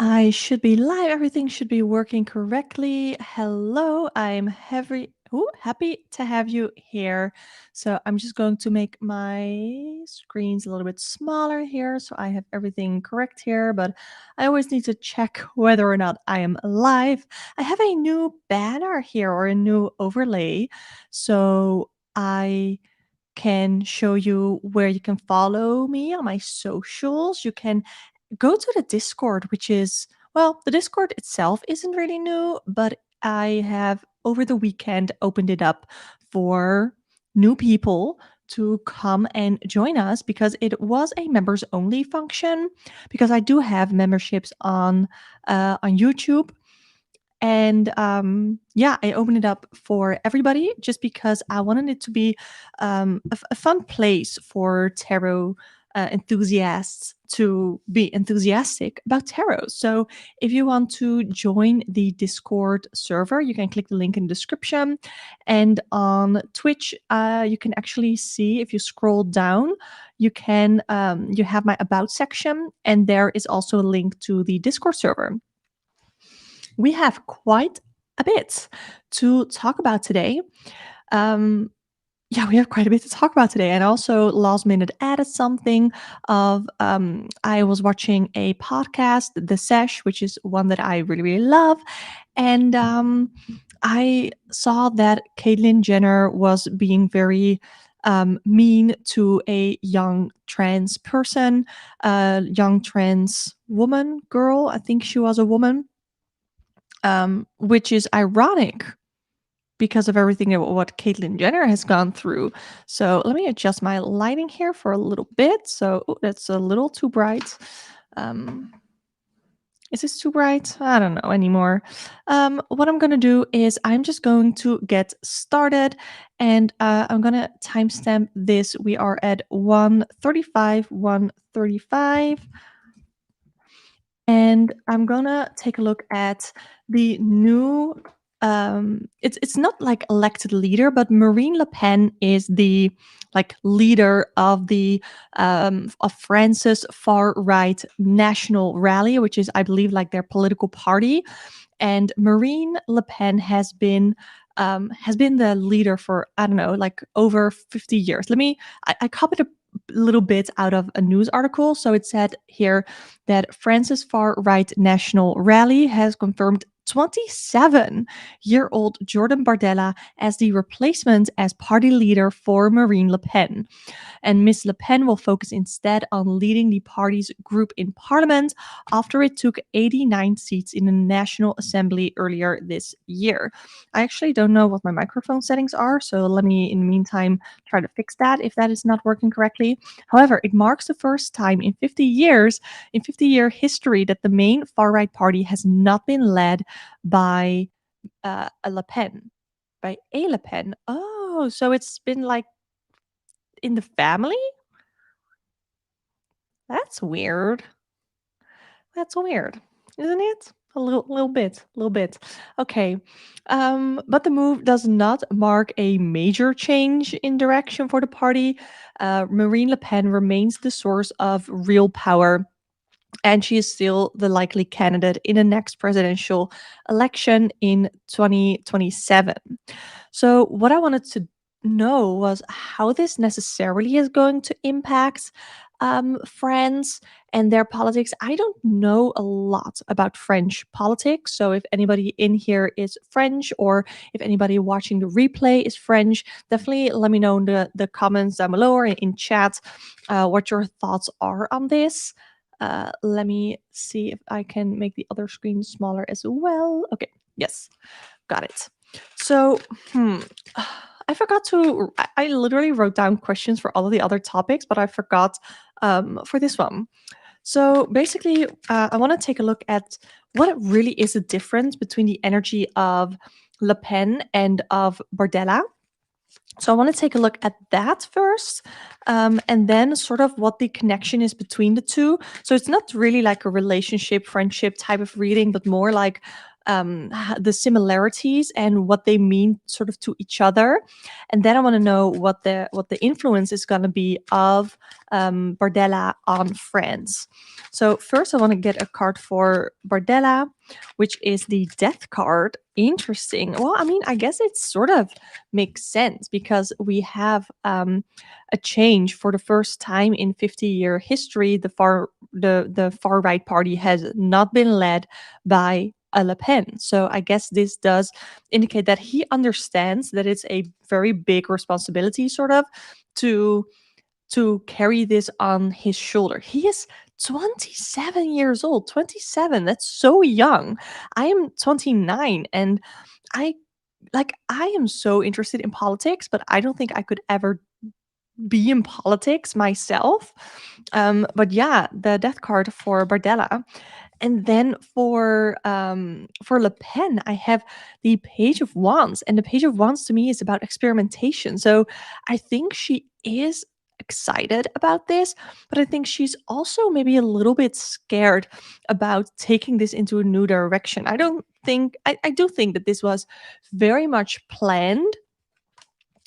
I should be live. Everything should be working correctly. Hello, I'm happy to have you here. So I'm just going to make my screens a little bit smaller here so I have everything correct here, but I always need to check whether or not I am live. I have a new banner here or a new overlay. So I can show you where you can follow me on my socials. You can go to the Discord, which is, well, the Discord itself isn't really new, but I have over the weekend opened it up for new people to come and join us because it was a members only function because I do have memberships on YouTube. And yeah, I opened it up for everybody just because I wanted it to be a fun place for tarot enthusiasts to be enthusiastic about tarot. So if you want to join the Discord server, you can click the link in the description. And on Twitch, you can actually see if you scroll down, you have my about section, and there is also a link to the Discord server. We have quite a bit to talk about today. Yeah, we have quite a bit to talk about today. And also, last minute added something of I was watching a podcast, The Sesh, which is one that I really, really love. And I saw that Caitlyn Jenner was being very mean to a young trans person, young trans woman, girl. I think she was a woman, which is ironic because of everything what Caitlyn Jenner has gone through. So let me adjust my lighting here for a little bit. So that's a little too bright. Is this too bright? I don't know anymore. What I'm going to do is I'm just going to get started, and I'm going to timestamp this. We are at 1:35. And I'm gonna take a look at the new. It's not like elected leader, but Marine Le Pen is the like leader of the of France's far right national rally, which is I believe like their political party. And Marine Le Pen has been the leader for I don't know like over 50 years. I copied a little bit out of a news article. So it said here that France's far right national rally has confirmed 27-year-old Jordan Bardella as the replacement as party leader for Marine Le Pen. And Ms. Le Pen will focus instead on leading the party's group in parliament after it took 89 seats in the National Assembly earlier this year. I actually don't know what my microphone settings are, so let me, in the meantime, try to fix that if that is not working correctly. However, it marks the first time in 50-year history, that the main far-right party has not been led by a Le Pen. By a Le Pen. Oh, so it's been like in the family? That's weird. That's weird, isn't it? A little bit. Okay. But the move does not mark a major change in direction for the party. Marine Le Pen remains the source of real power, and she is still the likely candidate in the next presidential election in 2027. So, what I wanted to know was how this necessarily is going to impact France and their politics. I don't know a lot about French politics. So, if anybody in here is French, or if anybody watching the replay is French, definitely let me know in the comments down below or in chat what your thoughts are on this. Let me see if I can make the other screen smaller as well. Okay, yes, got it. So, I forgot to. I literally wrote down questions for all of the other topics, but I forgot for this one. So basically, I want to take a look at what really is the difference between the energy of Le Pen and of Bardella. So I want to take a look at that first, and then sort of what the connection is between the two. So it's not really like a relationship, friendship type of reading, but more like the similarities and what they mean sort of to each other, and then I want to know what the influence is going to be of Bardella on Friends. So first, I want to get a card for Bardella, which is the Death card. Interesting. Well, I mean, I guess it sort of makes sense because we have a change for the first time in 50-year history. The far right party has not been led by a Le Pen. So I guess this does indicate that he understands that it's a very big responsibility, sort of, to carry this on his shoulder. He is 27 years old. 27. That's so young. I am 29, and I I am so interested in politics, but I don't think I could ever be in politics myself. But yeah, the death card for Bardella. And then for Le Pen, I have the Page of Wands, and the Page of Wands to me is about experimentation. So I think she is excited about this, but I think she's also maybe a little bit scared about taking this into a new direction. I do think that this was very much planned.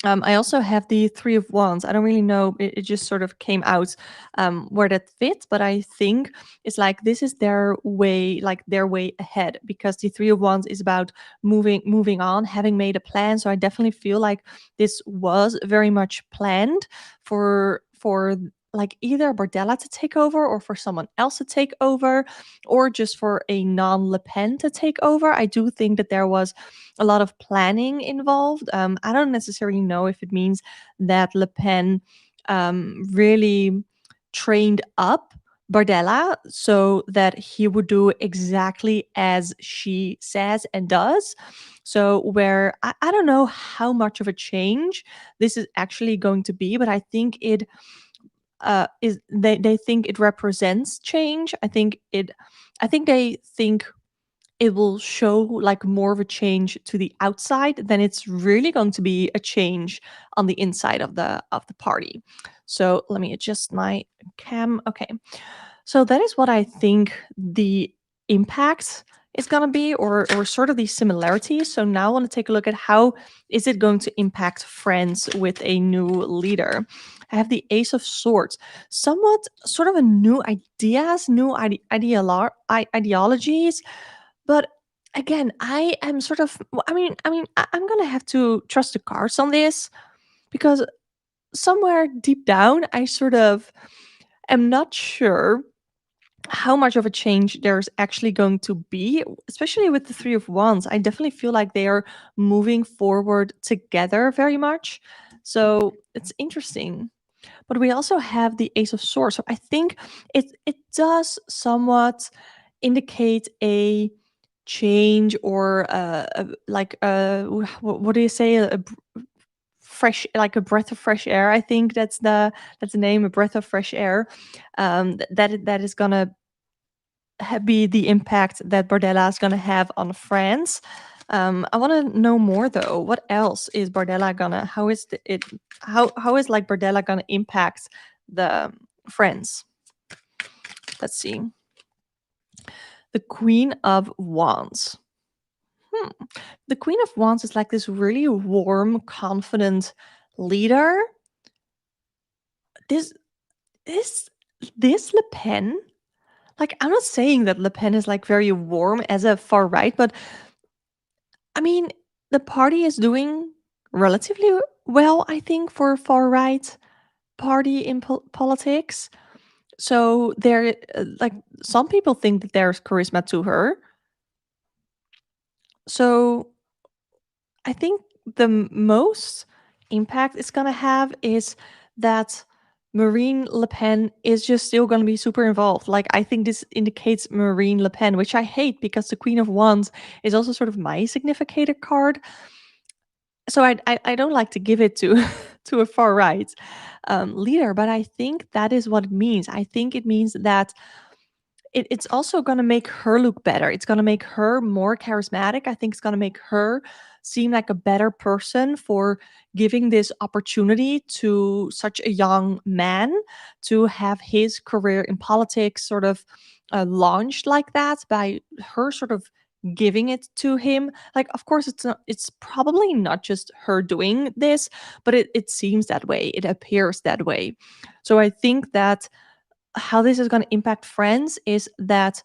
I also have the Three of Wands. I don't really know. It just sort of came out where that fits, but I think it's like this is their way, like their way ahead, because the Three of Wands is about moving on, having made a plan. So I definitely feel like this was very much planned for like either Bardella to take over or for someone else to take over or just for a non-Le Pen to take over. I do think that there was a lot of planning involved. I don't necessarily know if it means that Le Pen really trained up Bardella so that he would do exactly as she says and does. So, where I don't know how much of a change this is actually going to be, but I think it is they think it represents change. I think they think it will show like more of a change to the outside than it's really going to be a change on the inside of the party. So let me adjust my cam. Okay. So that is what I think the impact is going to be, or sort of the similarities. So now I want to take a look at how is it going to impact Friends with a new leader. I have the Ace of Swords, somewhat sort of a new ideas, new ideologies, but again, I am sort of I'm going to have to trust the cards on this because somewhere deep down I sort of am not sure how much of a change there's actually going to be, especially with the Three of Wands. I definitely feel like they are moving forward together very much. So it's interesting. But we also have the Ace of Swords. So I think it does somewhat indicate a change or what do you say, fresh, like a breath of fresh air. I think that's the name, a breath of fresh air. That is gonna be the impact that Bardella is gonna have on France. I want to know more though. What else is Bardella gonna? How is it? How is like Bardella gonna impact the France? Let's see. The Queen of Wands. Hmm. The Queen of Wands is like this really warm, confident leader. This is this Le Pen. Like, I'm not saying that Le Pen is like very warm as a far right, but I mean, the party is doing relatively well, I think, for a far right party in politics. So there, like, some people think that there's charisma to her. So I think the most impact it's gonna have is that Marine Le Pen is just still gonna be super involved. Like, I think this indicates Marine Le Pen, which I hate because the Queen of Wands is also sort of my significator card. So I don't like to give it to to a far right leader, but I think that is what it means. I think it means that it's also going to make her look better. It's going to make her more charismatic. I think it's going to make her seem like a better person for giving this opportunity to such a young man to have his career in politics sort of launched like that by her sort of giving it to him. Like, of course, it's probably not just her doing this, but it seems that way. It appears that way. So I think that how this is going to impact Friends is that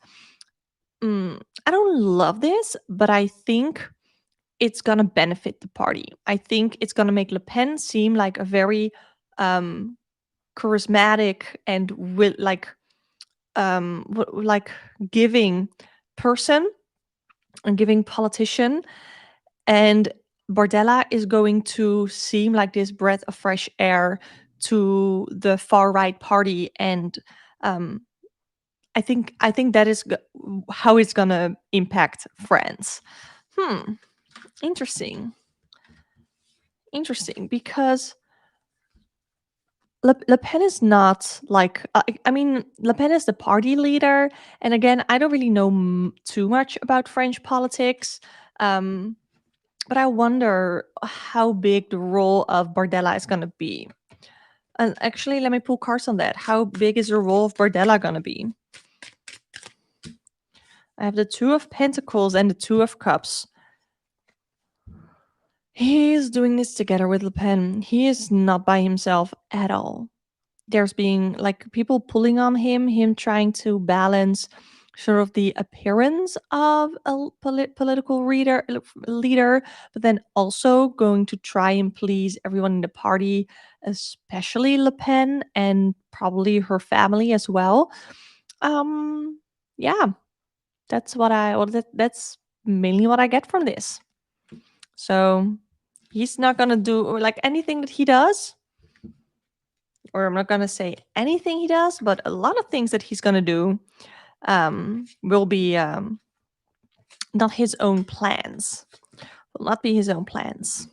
I don't love this, but I think it's going to benefit the party. I think it's going to make Le Pen seem like a very um, charismatic and with like giving person and giving politician, and Bardella is going to seem like this breath of fresh air to the far right party, and um, I think that is how it's gonna impact France. Hmm, interesting, interesting, because Le Pen is not like I mean, Le Pen is the party leader, and again, I don't really know too much about French politics. Um, But I wonder how big the role of Bardella is going to be. And actually, let me pull cards on that. How big is the role of Bardella going to be? I have the Two of Pentacles and the Two of Cups. He's doing this together with Le Pen. He is not by himself at all. There's being like people pulling on him trying to balance sort of the appearance of a political leader, but then also going to try and please everyone in the party, especially Le Pen and probably her family as well. Yeah, that's that's mainly what I get from this. So he's not gonna do like anything that he does, or I'm not gonna say anything he does, but a lot of things that he's gonna do will be not his own plans. Will not be his own plans.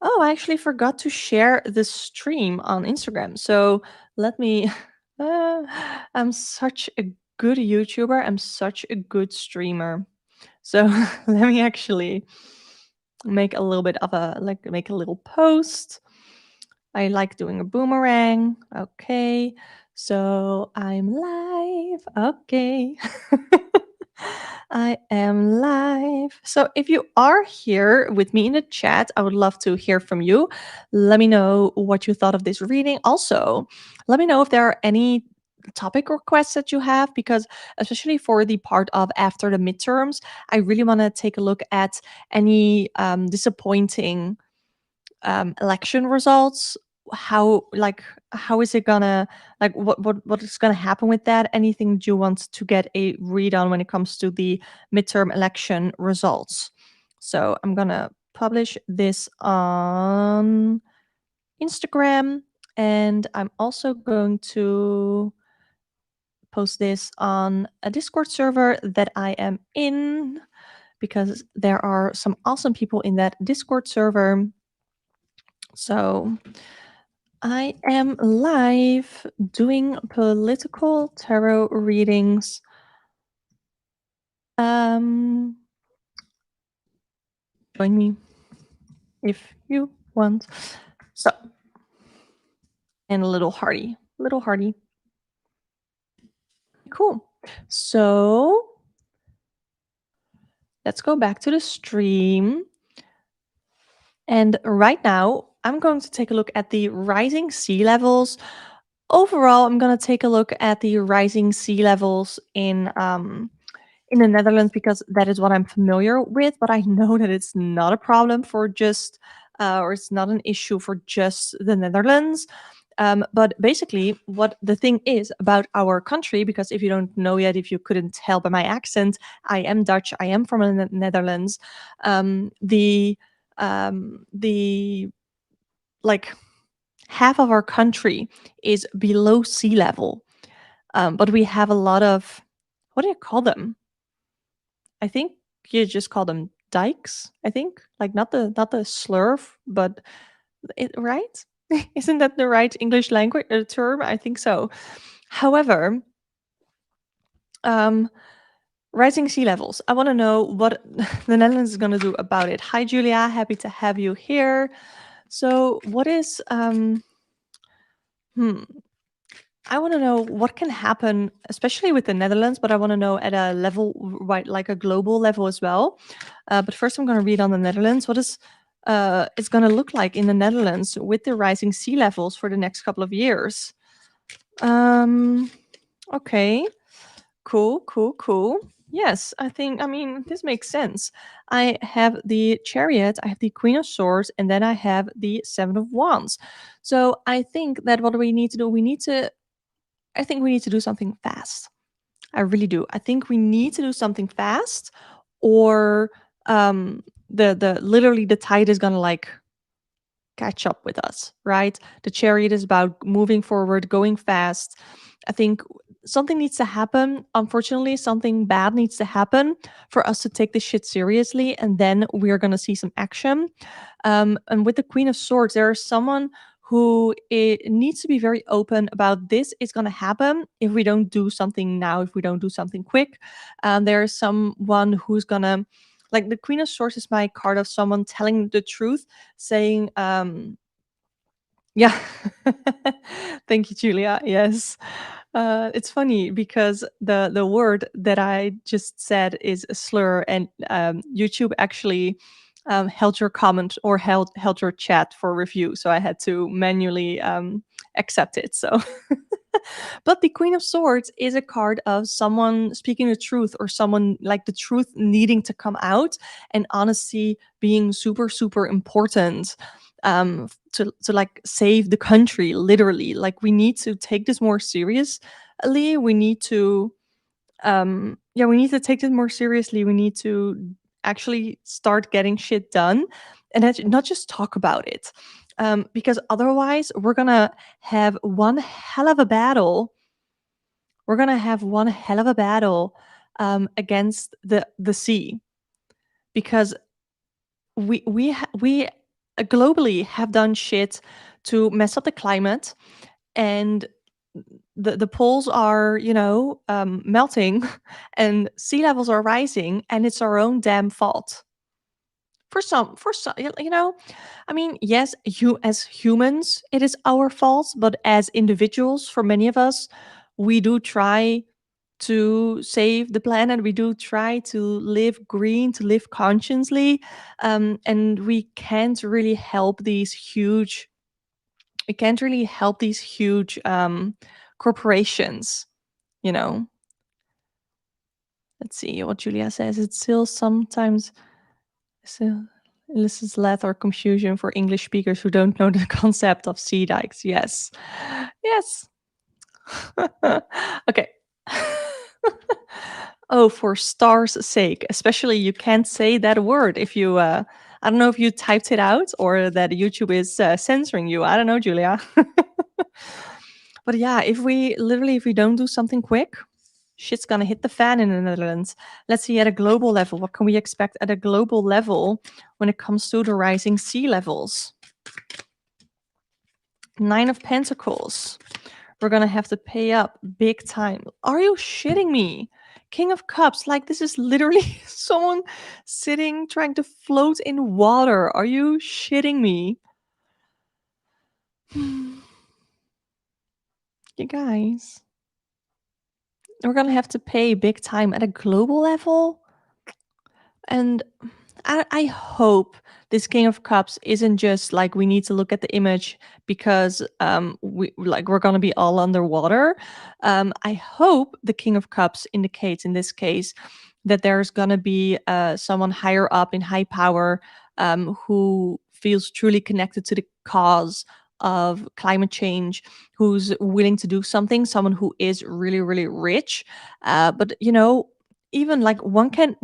Oh, I actually forgot to share the stream on Instagram. So let me. I'm such a good YouTuber. I'm such a good streamer. So let me actually make a little bit of make a little post. I like doing a boomerang. Okay. So I'm live. Okay. I am live. So if you are here with me in the chat, I would love to hear from you. Let me know what you thought of this reading. Also, let me know if there are any topic requests that you have, because especially for the part of after the midterms, I really want to take a look at any disappointing election results. How is it gonna, like, what is gonna happen with that? Anything that you want to get a read on when it comes to the midterm election results? So I'm gonna publish this on Instagram, and I'm also going to post this on a Discord server that I am in, because there are some awesome people in that Discord server. So I am live doing political tarot readings. Join me if you want. So, and a little hearty, little hearty. Cool. So let's go back to the stream. And right now, I'm going to take a look at the rising sea levels. Overall, I'm going to take a look at the rising sea levels in the Netherlands, because that is what I'm familiar with. But I know that it's not a problem for just, or it's not an issue for just the Netherlands. But basically, what the thing is about our country, because if you don't know yet, if you couldn't tell by my accent, I am Dutch. I am from the Netherlands. The like half of our country is below sea level, but we have a lot of, what do you call them? I think you just call them dikes. I think, like, not the slurf, but right? Isn't that the right English language term? I think so. However, rising sea levels. I want to know what the Netherlands is going to do about it. Hi, Julia. Happy to have you here. So, what is I want to know what can happen, especially with the Netherlands, but I want to know at a level, right, like a global level as well. But first, I'm going to read on the Netherlands. What is it's going to look like in the Netherlands with the rising sea levels for the next couple of years? Okay, cool. Yes, I mean, this makes sense. I have the Chariot, I have the Queen of Swords, and then I have the Seven of Wands. So I think that what we need to do, I think we need to do something fast. I really do. I think we need to do something fast, or the literally the tide is gonna like catch up with us, right? The Chariot is about moving forward, going fast. I think something needs to happen. Unfortunately, something bad needs to happen for us to take this shit seriously, and then we're gonna see some action. And with the Queen of Swords, there is someone who needs to be very open about this is going to happen if we don't do something now, if we don't do something quick. There is someone who's going to, like, the Queen of Swords is my card of someone telling the truth, saying, yeah. Thank you, Julia. Yes. It's funny because the word that I just said is a slur, and YouTube actually held your comment or held your chat for review, so I had to manually accept it. So, but the Queen of Swords is a card of someone speaking the truth, or someone like the truth needing to come out, and honesty being super important to like save the country. Literally, like, we need to take this more seriously. We need to yeah, we need to take this more seriously. We need to actually start getting shit done, and not just talk about it, because otherwise we're gonna have one hell of a battle. We're gonna have one hell of a battle against the sea, because we globally have done shit to mess up the climate, and the poles are, melting, and sea levels are rising, and it's our own damn fault. For some, I mean, yes, you as humans, it is our fault, but as individuals, for many of us, we do try to save the planet. We do try to live green, to live consciously, and we can't really help these huge corporations, you know. Let's see what Julia says. It's still sometimes still elicits laugh or confusion for English speakers who don't know the concept of sea dikes. Yes. Yes. Okay. Oh, for stars' sake. Especially, you can't say that word if you I don't know if you typed it out or that YouTube is censoring you. I don't know, Julia. But yeah, if we don't do something quick, shit's gonna hit the fan in the Netherlands. Let's see, at a global level, what can we expect at a global level when it comes to the rising sea levels? Nine of Pentacles. We're gonna have to pay up big time. Are you shitting me? King of Cups, like, this is literally someone sitting trying to float in water. Are you shitting me? You guys, we're gonna have to pay big time at a global level. And I hope this King of Cups isn't just like we need to look at the image because we're gonna be all underwater. I hope the King of Cups indicates in this case that there's gonna be someone higher up in high power who feels truly connected to the cause of climate change, who's willing to do something, someone who is really rich. But even like, what can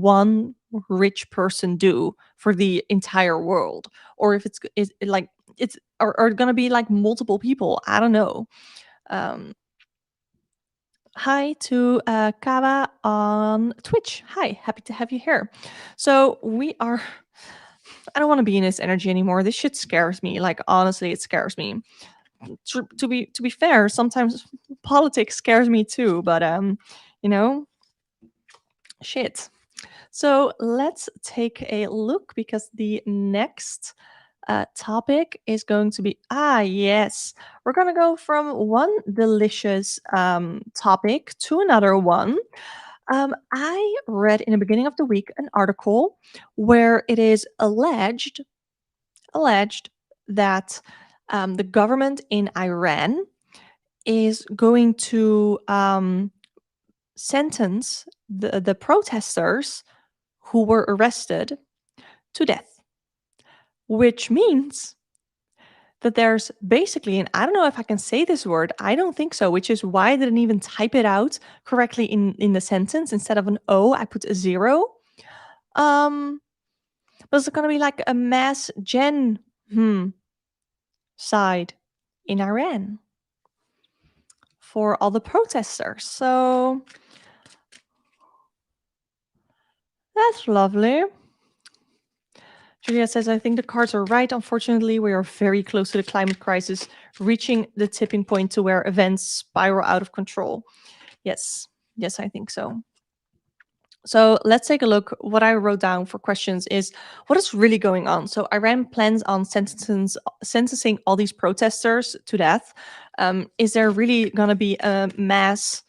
one rich person do for the entire world? Or if it's like it's are gonna be like multiple people, I don't know. Hi to Kava on Twitch. Hi, happy to have you here. So we are I don't want to be in this energy anymore. This shit scares me. Like, honestly, it scares me. To be fair, sometimes politics scares me too, but you know shit. So let's take a look, because the next topic is going to be, yes, we're going to go from one delicious topic to another one. I read in the beginning of the week an article where it is alleged that the government in Iran is going to sentence the protesters who were arrested to death, which means that there's basically, and I don't know if I can say this word, I don't think so, which is why I didn't even type it out correctly in the sentence. Instead of an O, I put a 0. But it's going to be like a mass gen side in Iran for all the protesters. So that's lovely. Julia says, I think the cards are right. Unfortunately, we are very close to the climate crisis, reaching the tipping point to where events spiral out of control. Yes, I think so. So let's take a look. What I wrote down for questions is, what is really going on? So Iran plans on sentencing all these protesters to death. Is there really going to be a mass?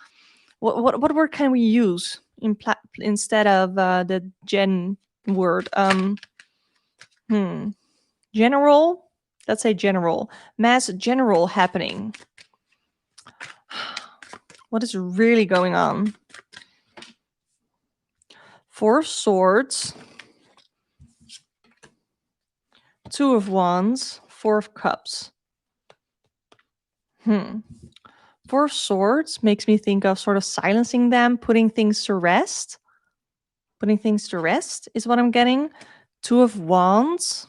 What word can we use instead of the gen word? General? Let's say general. Mass general happening. What is really going on? 4 of Swords. 2 of Wands. 4 of Cups. 4 of Swords makes me think of sort of silencing them, putting things to rest. Putting things to rest is what I'm getting. 2 of Wands.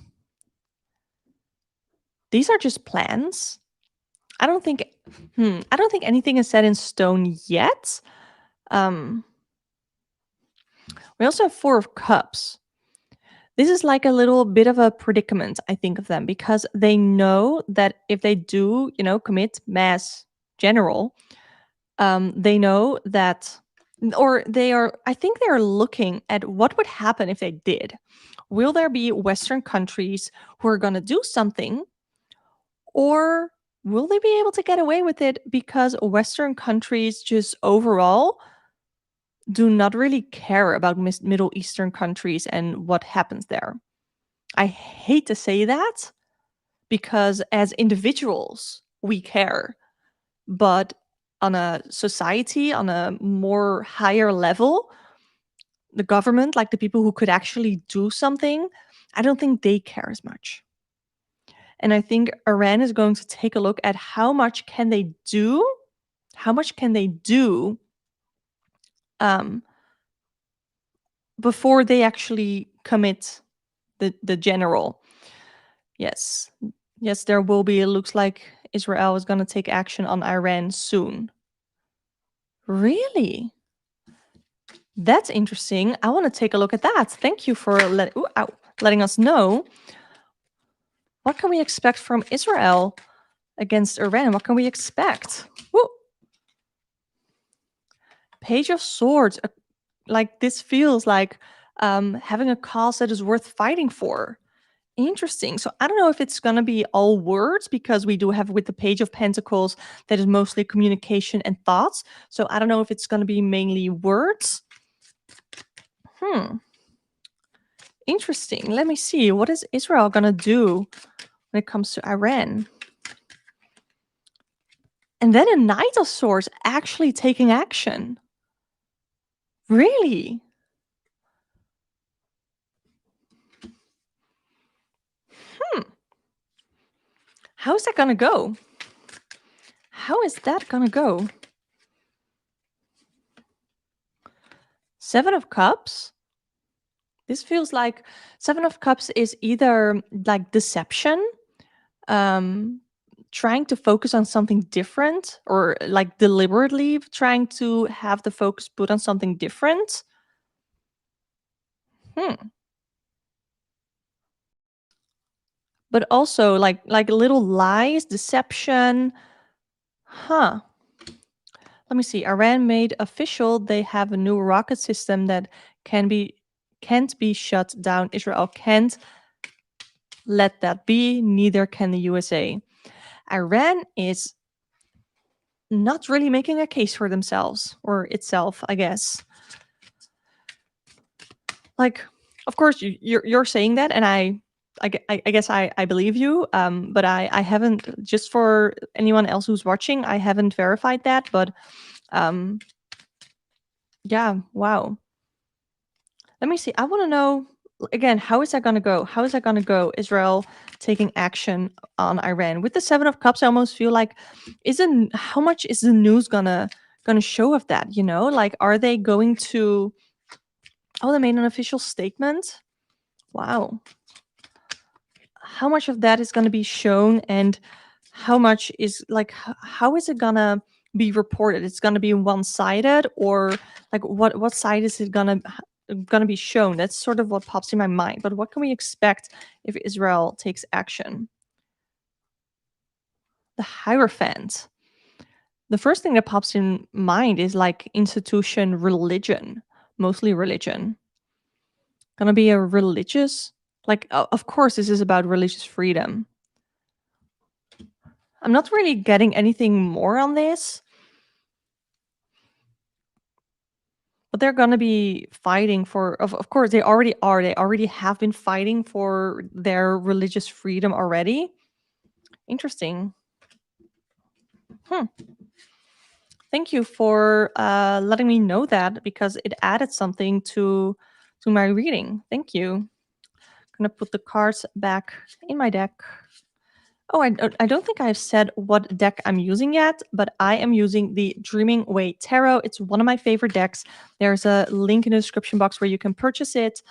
These are just plans. I don't think anything is set in stone yet. We also have 4 of Cups. This is like a little bit of a predicament, I think, of them, because they know that if they do, commit mass general, they know that, or I think they are looking at what would happen if they did. Will there be Western countries who are going to do something, or will they be able to get away with it because Western countries just overall do not really care about Middle Eastern countries and what happens there? I hate to say that, because as individuals, we care. But on a society, on a more higher level, the government, like the people who could actually do something, I don't think they care as much. And I think Iran is going to take a look at how much can they do, before they actually commit the general. Yes, there will be. It looks like Israel is going to take action on Iran soon. Really? That's interesting. I want to take a look at that. Thank you for letting us know. What can we expect from Israel against Iran? What can we expect? Woo! Page of Swords. Like, this feels like having a cause that is worth fighting for. Interesting. So I don't know if it's going to be all words, because we do have with the Page of Pentacles that is mostly communication and thoughts. So I don't know if it's going to be mainly words. Interesting. Let me see. What is Israel going to do when it comes to Iran? And then a Knight of Swords actually taking action. Really? How is that going to go? How is that going to go? 7 of Cups. This feels like 7 of Cups is either like deception, trying to focus on something different, or like deliberately trying to have the focus put on something different. But also like little lies, deception. Let me see. Iran made official they have a new rocket system that can't be shut down. Israel can't let that be. Neither can the USA. Iran is not really making a case for themselves or itself, I guess. Like, of course, you're saying that, and I guess I believe you. But I haven't. Just for anyone else who's watching, I haven't verified that. But um, yeah, wow. Let me see. I want to know again, how is that going to go? How is that going to go? Israel taking action on Iran with the 7 of Cups. I almost feel like, isn't how much is the news gonna show of that? You know, like, are they going to? Oh, they made an official statement. Wow. How much of that is going to be shown, and how much is like how is it gonna be reported? It's going to be one-sided, or like what side is it gonna be shown? That's sort of what pops in my mind. But what can we expect if Israel takes action? The Hierophant. The first thing that pops in mind is like institution, religion, mostly religion. Gonna be a religious, like, of course this is about religious freedom. I'm not really getting anything more on this, but they're gonna be fighting for, of course they already are. They already have been fighting for their religious freedom already. Interesting. Hmm. Thank you for letting me know that, because it added something to my reading. Thank you. Gonna put the cards back in my deck. Oh, I don't think I've said what deck I'm using yet, but I am using the Dreaming Way Tarot. It's one of my favorite decks. There's a link in the description box where you can purchase it.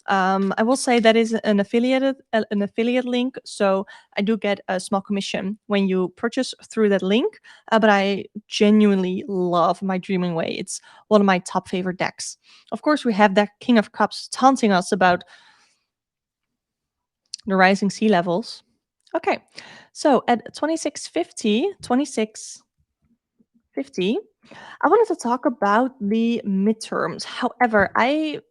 I will say that is an affiliate link, so I do get a small commission when you purchase through that link. But I genuinely love my Dreaming Way. It's one of my top favorite decks. Of course, we have that King of Cups taunting us about the rising sea levels. Okay, so at 2650, I wanted to talk about the midterms. However, I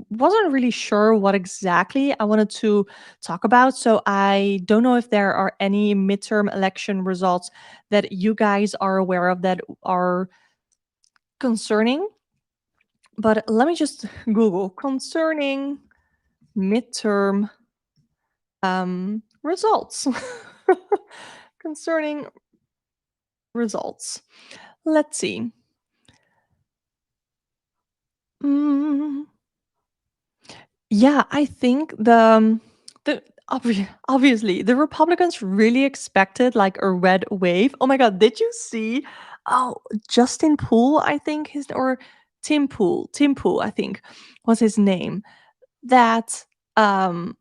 wasn't really sure what exactly I wanted to talk about, so I don't know if there are any midterm election results that you guys are aware of that are concerning. But let me just Google concerning midterm results. Concerning results. Let's see. Mm, yeah, I think obviously the Republicans really expected like a red wave. Oh my god, did you see? Oh, Justin Poole, I think his or Tim Poole, I think was his name. That um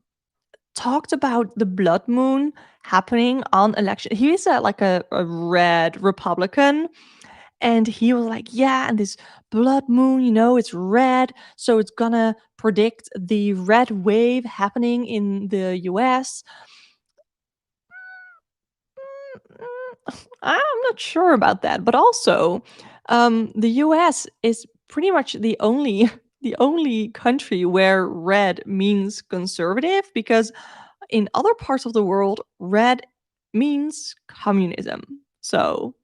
talked about the blood moon happening on election. He is a red Republican. And he was like, yeah, and this blood moon, it's red. So it's gonna predict the red wave happening in the US. I'm not sure about that. But also, the US is pretty much the only the only country where red means conservative, because in other parts of the world, red means communism. So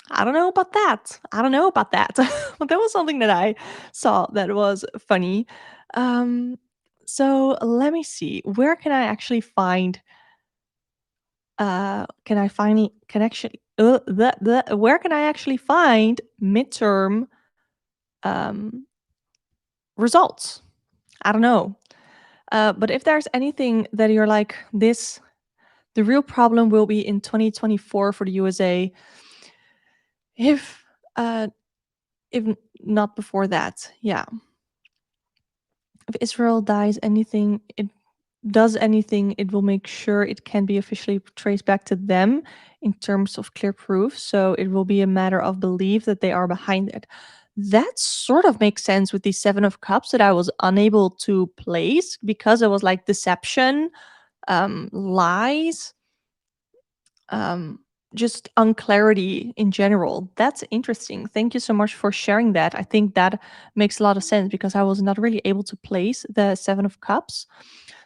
I don't know about that. I don't know about that. But that was something that I saw that was funny. Um, so let me see. Where can I actually find? Can I find connection? Where can I actually find midterm um, results? I don't know. But if there's anything that you're like this, the real problem will be in 2024 for the USA. If uh, if not before that, yeah. If Israel does anything, it will make sure it can be officially traced back to them in terms of clear proof. So it will be a matter of belief that they are behind it. That sort of makes sense with the 7 of Cups that I was unable to place, because it was like deception, lies. just unclarity in general. That's interesting. Thank you so much for sharing that. I think that makes a lot of sense because I was not really able to place the Seven of Cups.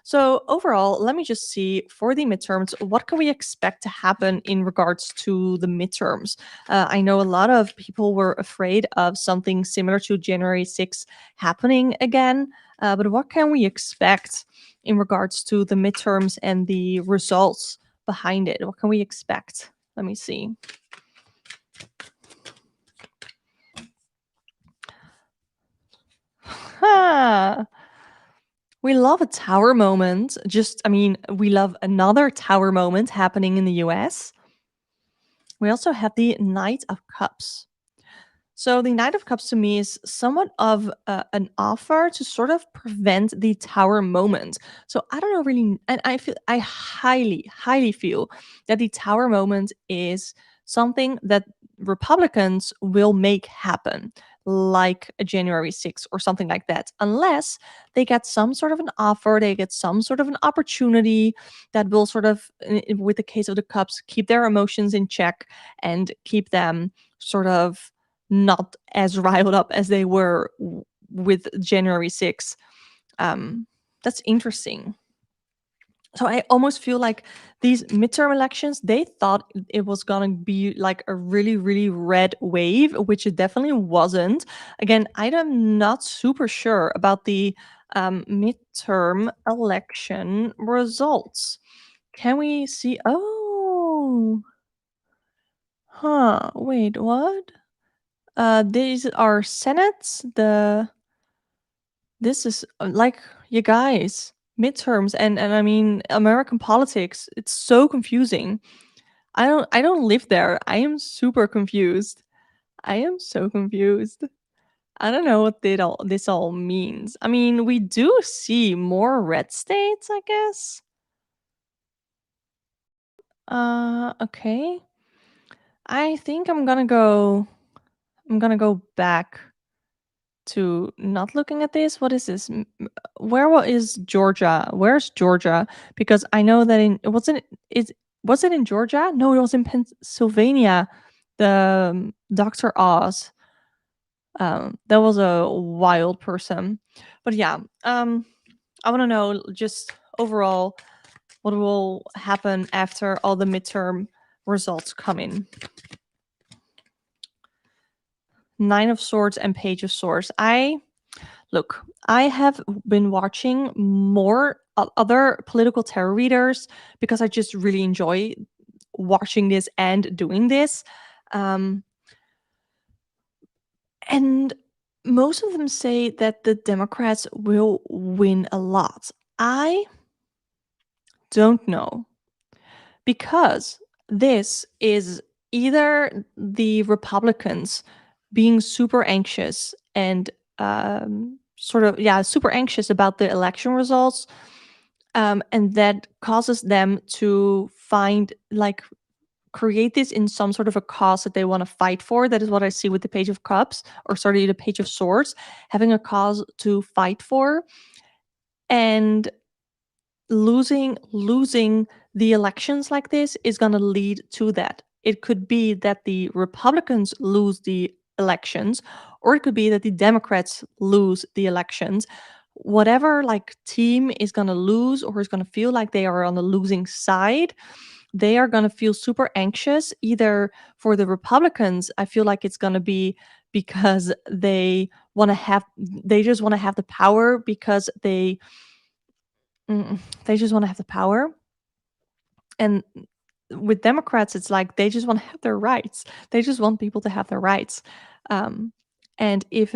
So overall, let me just see for the midterms, what can we expect to happen in regards to the midterms? I know a lot of people were afraid of something similar to January 6th happening again, but what can we expect in regards to the midterms and the results behind it? What can we expect? Let me see. Huh. We love a tower moment. We love another tower moment happening in the US. We also have the Knight of Cups. So the Knight of Cups to me is somewhat of an offer to sort of prevent the tower moment. So I don't know really, and I highly feel that the tower moment is something that Republicans will make happen, like a January 6th or something like that, unless they get some sort of an offer, they get some sort of an opportunity that will sort of, with the case of the Cups, keep their emotions in check and keep them sort of not as riled up as they were with January 6th. That's interesting. So I almost feel like these midterm elections, they thought it was going to be like a really, really red wave, which it definitely wasn't. Again, I'm not super sure about the midterm election results. Can we see? Oh, huh. Wait, what? These are senates. This is like, you guys, midterms and I mean American politics. It's so confusing. I don't live there. I am super confused. I am so confused. I don't know what this all means. I mean, we do see more red states, I guess. Okay. I think I'm gonna go back to not looking at this. What is this? Is Georgia? Where's Georgia? Because I know that was it in Georgia? No, it was in Pennsylvania. The Dr. Oz. That was a wild person. But yeah, I want to know just overall what will happen after all the midterm results come in. Nine of Swords and Page of Swords. I have been watching more other political tarot readers because I just really enjoy watching this and doing this. And most of them say that the Democrats will win a lot. I don't know because this is either the Republicans being super anxious and super anxious about the election results, and that causes them to find like create this in some sort of a cause that they want to fight for. That is what I see with the Page of Cups, or sorry, the Page of Swords, having a cause to fight for, and losing the elections like this is going to lead to that. It could be that the Republicans lose the elections, or it could be that the Democrats lose the elections. Whatever like team is going to lose or is going to feel like they are on the losing side, they are going to feel super anxious. Either for the Republicans, I feel like it's going to be because they just want to have the power because they just want to have the power. And with Democrats, it's like they just want to have their rights. They just want people to have their rights. Um, and if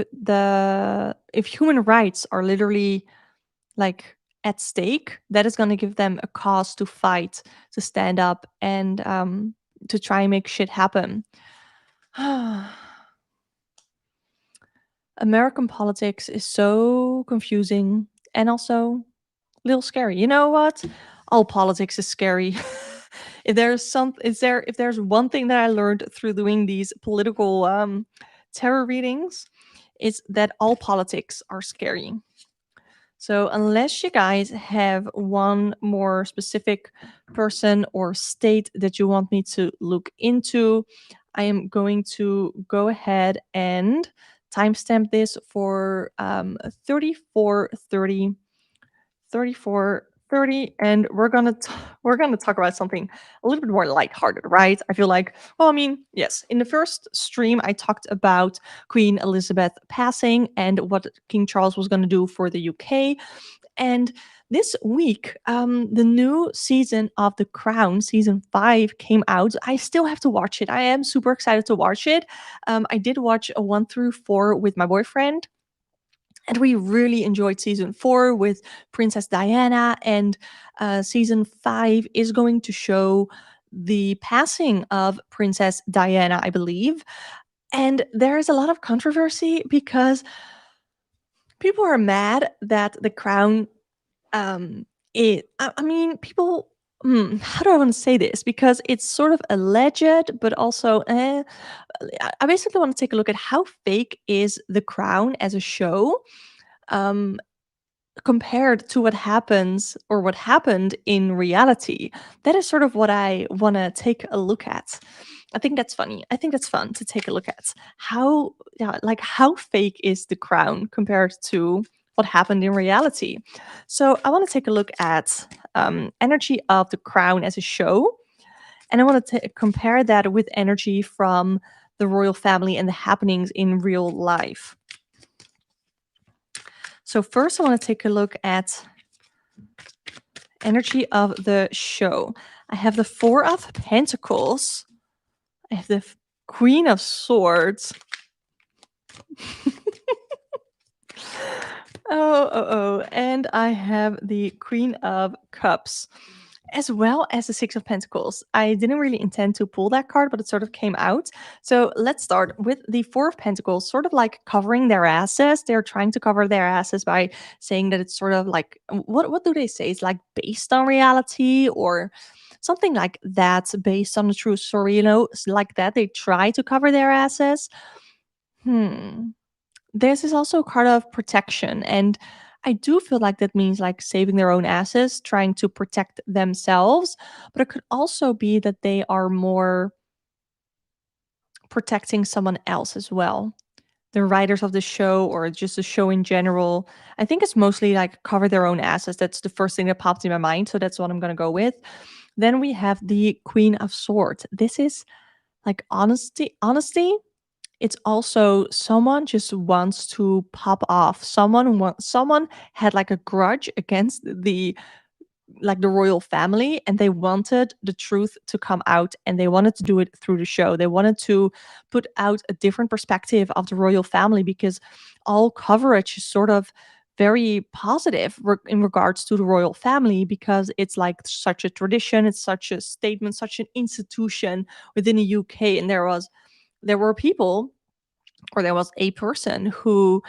human rights are literally like at stake, that is going to give them a cause to fight, to stand up, and to try and make shit happen. American politics is so confusing and also a little scary. You know what? All politics is scary. If there's one thing that I learned through doing these political tarot readings, it's that all politics are scary. So, unless you guys have one more specific person or state that you want me to look into, I am going to go ahead and timestamp this for 34:30, 34:30, and we're gonna talk about something a little bit more lighthearted, right? I feel like, well, I mean, yes, in the first stream I talked about Queen Elizabeth passing and what King Charles was gonna do for the UK, and this week, the new season of The Crown, season 5, came out. I still have to watch it. I am super excited to watch it. I did watch a 1 through 4 with my boyfriend, and we really enjoyed season 4 with Princess Diana. And season 5 is going to show the passing of Princess Diana, I believe. And there is a lot of controversy because people are mad that The Crown I mean, people how do I want to say this? Because it's sort of alleged, but also, I basically want to take a look at how fake is The Crown as a show, um, compared to what happens or what happened in reality. That is sort of what I want to take a look at. I think that's funny. I think that's fun to take a look at. How, yeah, like how fake is The Crown compared to what happened in reality? So I want to take a look at energy of The Crown as a show, and I want to compare that with energy from the royal family and the happenings in real life. So first, I want to take a look at energy of the show. I have the Four of Pentacles. I have the Queen of Swords. And I have the Queen of Cups, as well as the Six of Pentacles. I didn't really intend to pull that card, but it sort of came out. So let's start with the Four of Pentacles, sort of like covering their asses. They're trying to cover their asses by saying that it's sort of like, what do they say? It's like based on reality or something like that, based on the true story, like that. They try to cover their asses. Hmm. This is also a card of protection, and I do feel like that means like saving their own asses, trying to protect themselves, but it could also be that they are more protecting someone else as well. The writers of the show or just the show in general. I think it's mostly like cover their own asses. That's the first thing that popped in my mind, so that's what I'm going to go with. Then we have the Queen of Swords. This is like honesty. It's also someone just wants to pop off. Someone had like a grudge against the royal family, and they wanted the truth to come out, and they wanted to do it through the show. They wanted to put out a different perspective of the royal family, because all coverage is sort of very positive in regards to the royal family, because it's like such a tradition, it's such a statement, such an institution within the UK. And there were people, or there was a person who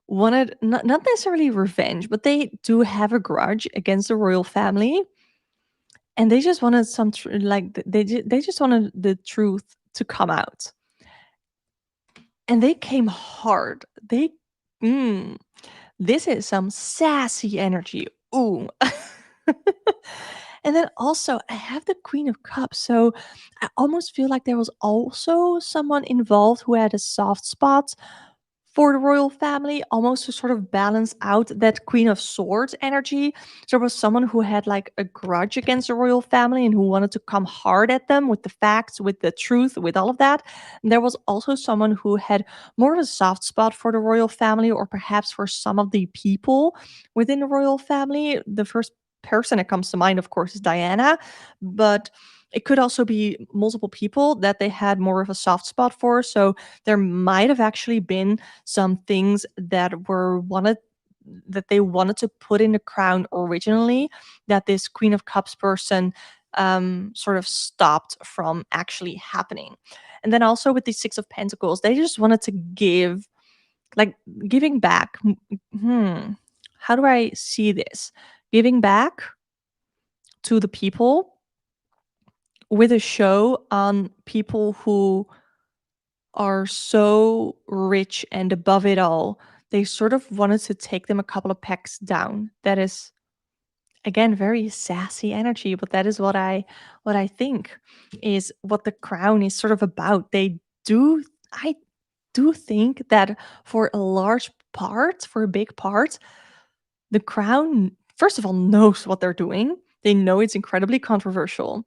wanted not necessarily revenge, but they do have a grudge against the royal family, and they just wanted they just wanted the truth to come out, and they came hard. Mm, this is some sassy energy. Ooh. And then also, I have the Queen of Cups. So I almost feel like there was also someone involved who had a soft spot for the royal family, almost to sort of balance out that Queen of Swords energy. There was someone who had like a grudge against the royal family and who wanted to come hard at them with the facts, with the truth, with all of that. And there was also someone who had more of a soft spot for the royal family, or perhaps for some of the people within the royal family. The first person that comes to mind, of course, is Diana, but it could also be multiple people that they had more of a soft spot for. So there might have actually been some things that they wanted to put in the crown originally, that this Queen of Cups person sort of stopped from actually happening. And then also with the Six of Pentacles, they just wanted to give, like, giving back. How do I see this? Giving back to the people with a show on people who are so rich and above it all they sort of wanted to take them a couple of pegs down. That is, again, very sassy energy, but that is what I think is what the crown is sort of about. I do think that for a large part, for a big part, the crown, first of all, knows what they're doing. They know it's incredibly controversial.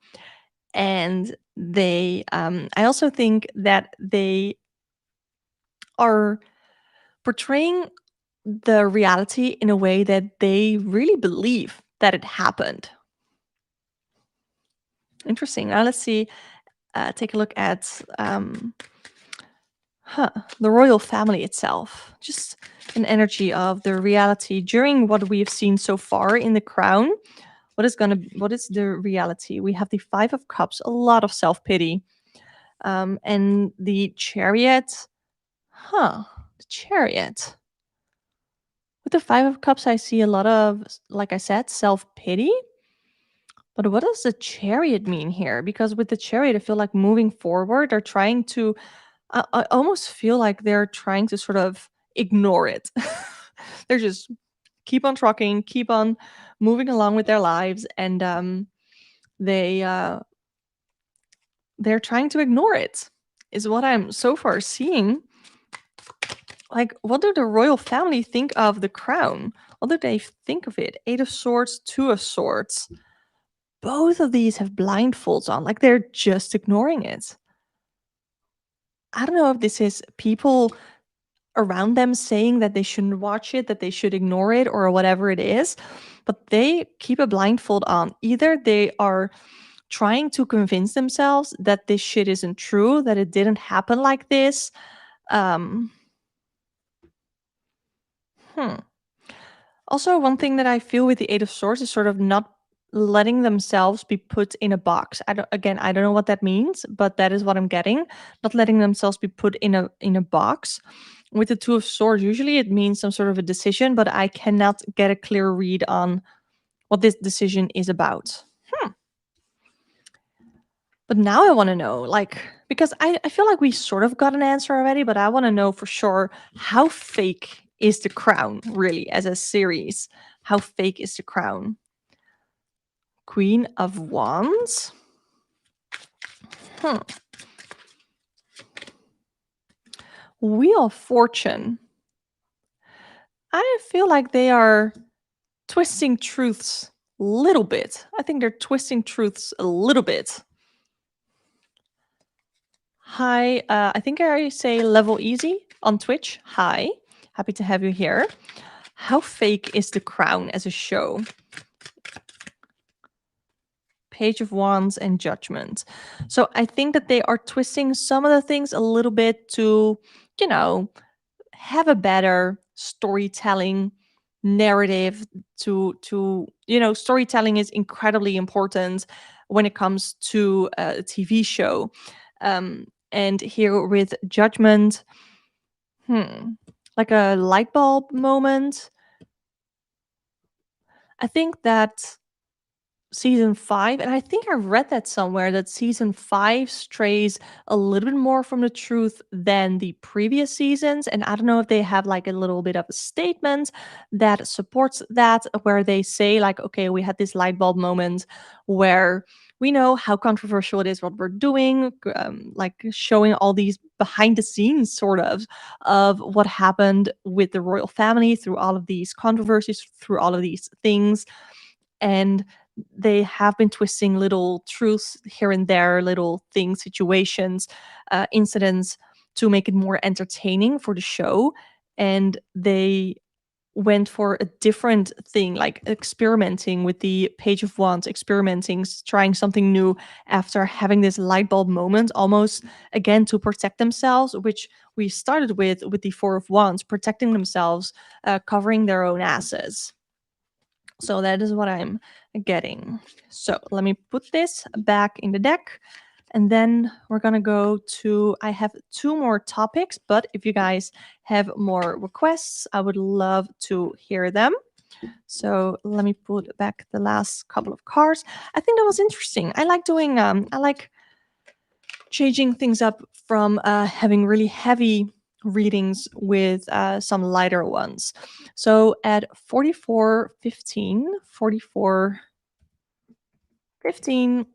And I also think that they are portraying the reality in a way that they really believe that it happened. Interesting. Now let's see. Take a look at the royal family itself. Just an energy of the reality during what we've seen so far in the crown. What is the reality? We have the Five of Cups, a lot of self-pity. And the Chariot. The Chariot. With the Five of Cups, I see a lot of, like I said, self-pity. But what does the Chariot mean here? Because with the Chariot, I feel like moving forward, they're trying to I almost feel like they're trying to sort of ignore it. They're just keep on trucking, keep on moving along with their lives, and they they're trying to ignore it. Is what I'm so far seeing. Like, what do the royal family think of the crown? What do they think of it? Eight of Swords, Two of Swords. Both of these have blindfolds on, like they're just ignoring it. I don't know if this is people around them saying that they shouldn't watch it, that they should ignore it, or whatever it is, but they keep a blindfold on. Either they are trying to convince themselves that this shit isn't true, that it didn't happen like this. Um, hmm. Also, one thing that I feel with the Eight of Swords is sort of not letting themselves be put in a box. I don't know what that means, but that is what I'm getting. Not letting themselves be put in a box. With the Two of Swords, usually it means some sort of a decision, but I cannot get a clear read on what this decision is about. But now I want to know, like, because I feel like we sort of got an answer already, but I want to know for sure, how fake is The Crown really as a series? How fake is The Crown? Queen of Wands? Hmm. Wheel of Fortune. I feel like they are twisting truths a little bit. I think they're twisting truths a little bit. Hi, I think I say level easy on Twitch. Hi, happy to have you here. How fake is The Crown as a show? Page of Wands and Judgment. So I think that they are twisting some of the things a little bit to, you know, have a better storytelling narrative to storytelling is incredibly important when it comes to a TV show. And here with Judgment, like a light bulb moment. I think that season 5, and I think I read that somewhere, that season 5 strays a little bit more from the truth than the previous seasons. And I don't know if they have like a little bit of a statement that supports that, where they say like, okay, we had this light bulb moment where we know how controversial it is what we're doing, like showing all these behind the scenes sort of what happened with the royal family through all of these controversies, through all of these things. And they have been twisting little truths here and there, little things, situations, incidents, to make it more entertaining for the show. And they went for a different thing, like experimenting with the Page of Wands, experimenting, trying something new after having this light bulb moment, almost again to protect themselves, which we started with the Four of Wands, protecting themselves, covering their own asses. So that is what I'm getting. So let me put this back in the deck. And then we're going to go to, I have 2 more topics, but if you guys have more requests, I would love to hear them. So let me put back the last couple of cards. I think that was interesting. I like doing, I like changing things up from having really heavy readings with some lighter ones. So at 44:15, 44:15.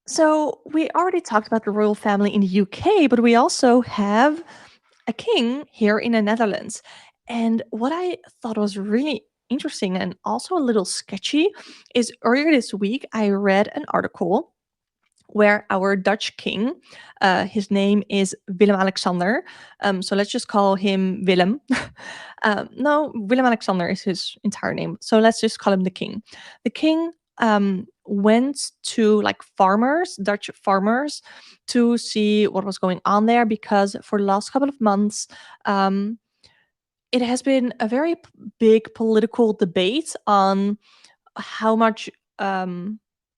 So we already talked about the royal family in the UK, but we also have a king here in the Netherlands. And what I thought was really interesting and also a little sketchy is earlier this week I read an article where our Dutch king, his name is Willem-Alexander. So let's just call him Willem. No, Willem-Alexander is his entire name. So let's just call him the king. The king went to like farmers, Dutch farmers, to see what was going on there because for the last couple of months, um, it has been a very big political debate on how much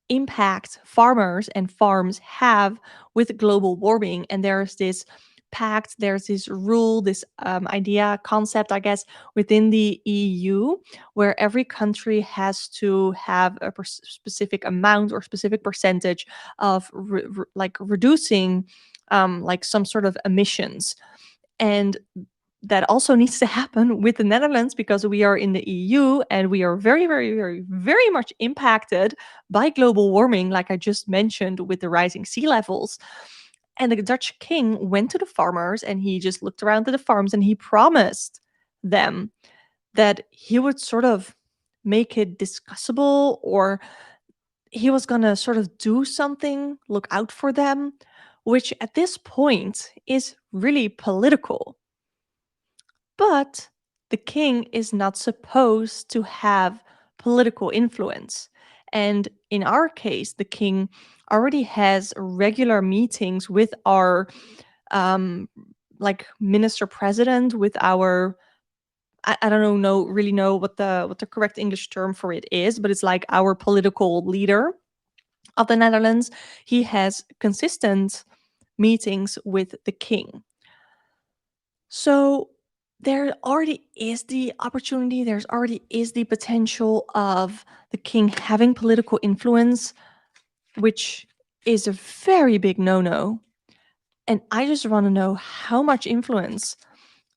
impact farmers and farms have with global warming. And there's this pact, there's this rule, this idea, concept, I guess, within the EU, where every country has to have a specific amount or specific percentage of like reducing like some sort of emissions. And that also needs to happen with the Netherlands because we are in the EU and we are very, very, very, very much impacted by global warming, like I just mentioned with the rising sea levels. And the Dutch king went to the farmers and he just looked around at the farms and he promised them that he would sort of make it discussable or he was going to sort of do something, look out for them, which at this point is really political. But the king is not supposed to have political influence. And in our case, the king already has regular meetings with our like minister president, with our I don't really know what the correct English term for it is, but it's like our political leader of the Netherlands. He has consistent meetings with the king. So there already is the opportunity, there's already is the potential of the king having political influence, which is a very big no-no. And I just want to know how much influence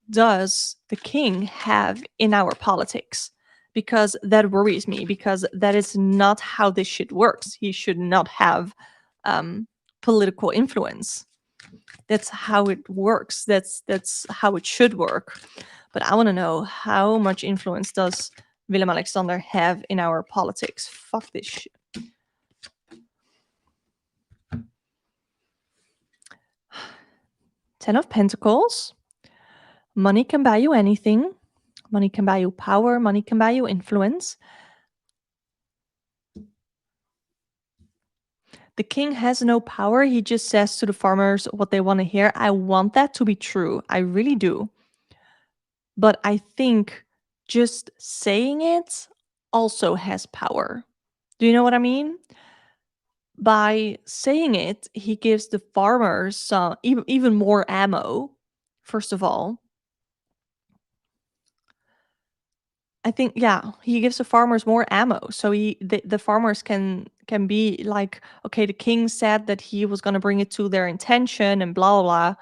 does the king have in our politics? Because that worries me, because that is not how this shit works. He should not have political influence. That's how it works. That's how it should work. But I want to know how much influence does Willem Alexander have in our politics? Fuck this shit. Ten of Pentacles. Money can buy you anything. Money can buy you power. Money can buy you influence. The king has no power. He just says to the farmers what they want to hear. I want that to be true. I really do. But I think just saying it also has power. Do you know what I mean? By saying it, he gives the farmers even more ammo, first of all. I think, yeah, he gives the farmers more ammo. So the farmers can be like, okay, the king said that he was going to bring it to their intention and blah, blah,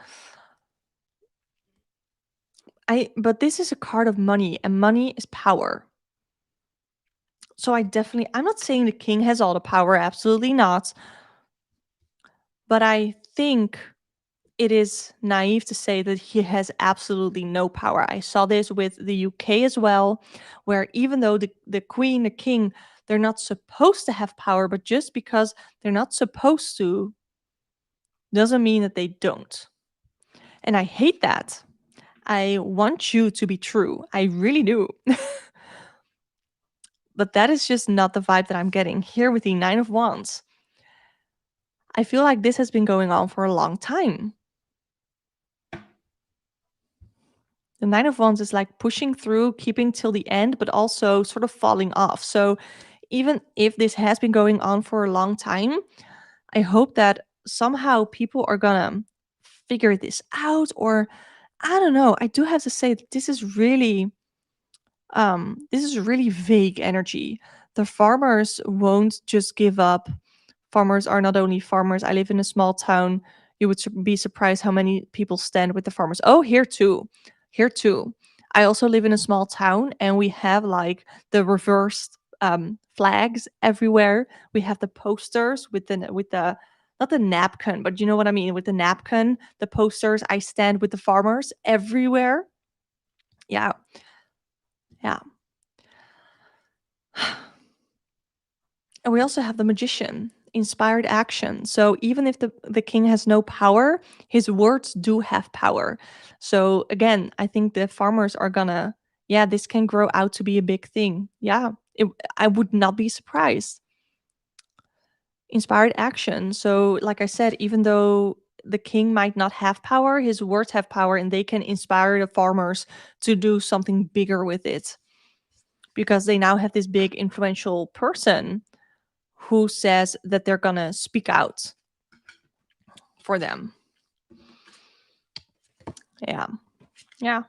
blah. But this is a card of money, and money is power. So I'm not saying the king has all the power, absolutely not. But I think it is naive to say that he has absolutely no power. I saw this with the UK as well, where even though the queen, the king, they're not supposed to have power, but just because they're not supposed to doesn't mean that they don't. And I hate that. I want you to be true. I really do. But that is just not the vibe that I'm getting here with the Nine of Wands. I feel like this has been going on for a long time. The Nine of Wands is like pushing through, keeping till the end, but also sort of falling off. So even if this has been going on for a long time, I hope that somehow people are gonna figure this out, or I don't know. I do have to say that this is really vague energy. The farmers won't just give up. Farmers are not only farmers. I live in a small town you would be surprised how many people stand with the farmers. Oh, here too. Here too. I also live in a small town, and we have like the reversed flags everywhere. We have the posters with the not the napkin, but you know what I mean, with the napkin, the posters. I stand with the farmers everywhere. Yeah, yeah. And we also have the magician, inspired action. So even if the king has no power, his words do have power. So again, I think the farmers are gonna, yeah, this can grow out to be a big thing. Yeah, I would not be surprised. Inspired action. So, like I said, even though the king might not have power, his words have power, and they can inspire the farmers to do something bigger with it because they now have this big influential person who says that they're gonna speak out for them. Yeah. Yeah.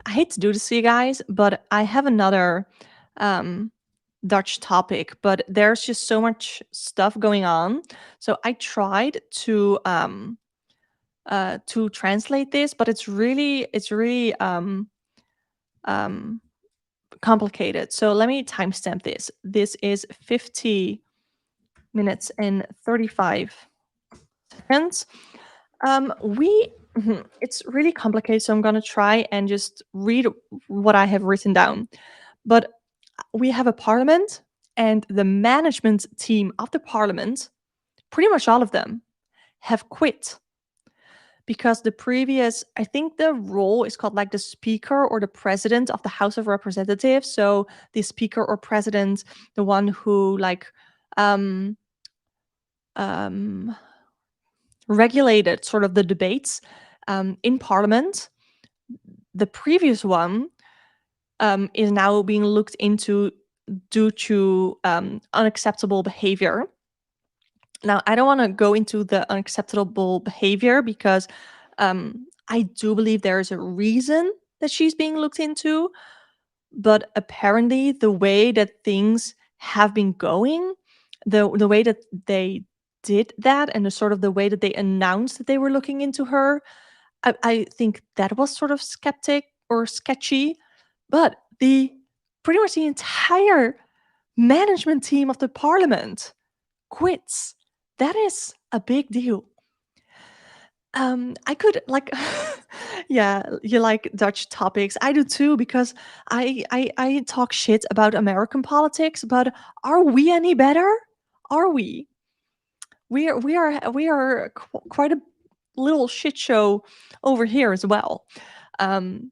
I hate to do this to you guys, but I have another um, Dutch topic, but there's just so much stuff going on. So I tried to translate this, but it's really um, complicated. So let me timestamp this. This is 50 minutes and 35 seconds. We it's really complicated, so I'm gonna try and just read what I have written down. But we have a parliament, and the management team of the parliament, pretty much all of them, have quit because the previous, I think the role is called like the speaker or the president of the House of Representatives. So the speaker or president, the one who like um um regulated sort of the debates in parliament. The previous one is now being looked into due to unacceptable behavior. Now, I don't want to go into the unacceptable behavior because I do believe there is a reason that she's being looked into. But apparently, the way that things have been going, the way that they did that, and the sort of the way that they announced that they were looking into her, I think that was sort of skeptic or sketchy. But the pretty much the entire management team of the parliament quits. That is a big deal. I could like, yeah, you like Dutch topics. I do too because I talk shit about American politics, but are we any better? Are we? We are quite a little shit show over here as well. Um,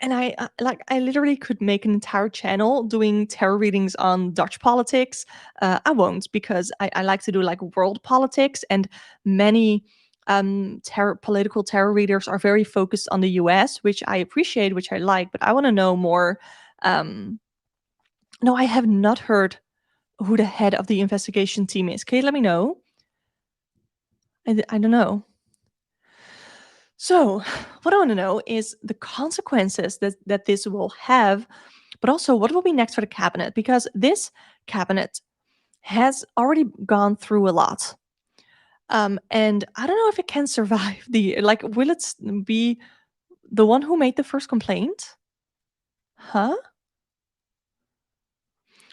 and I literally could make an entire channel doing tarot readings on Dutch politics. I won't because I like to do like world politics, and many political tarot readers are very focused on the US, which I appreciate, which I like, but I want to know more. No, I have not heard who the head of the investigation team is. Can you let me know? I don't know. So, what I want to know is the consequences that this will have, but also what will be next for the cabinet, because this cabinet has already gone through a lot. And I don't know if it can survive like, will it be the one who made the first complaint? Huh?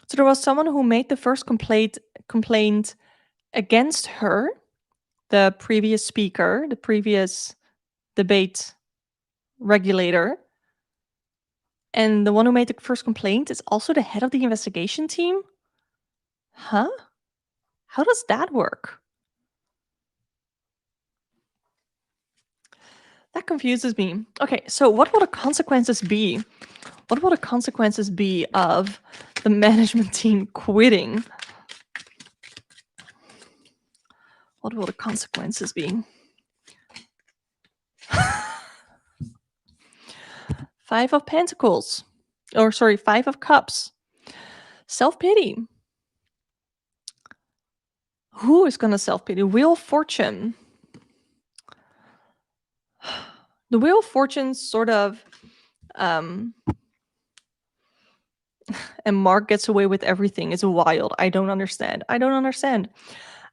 So there was someone who made the first complaint against her, the previous speaker, the previous debate regulator. And the one who made the first complaint is also the head of the investigation team? Huh? How does that work? That confuses me. Okay, so what will the consequences be? What will the consequences be of the management team quitting? What will the consequences be? Five of Pentacles. Or sorry, Five of Cups. Self-pity. Who is going to self-pity? Wheel of Fortune. The Wheel of Fortune sort of and Mark gets away with everything is wild. I don't understand.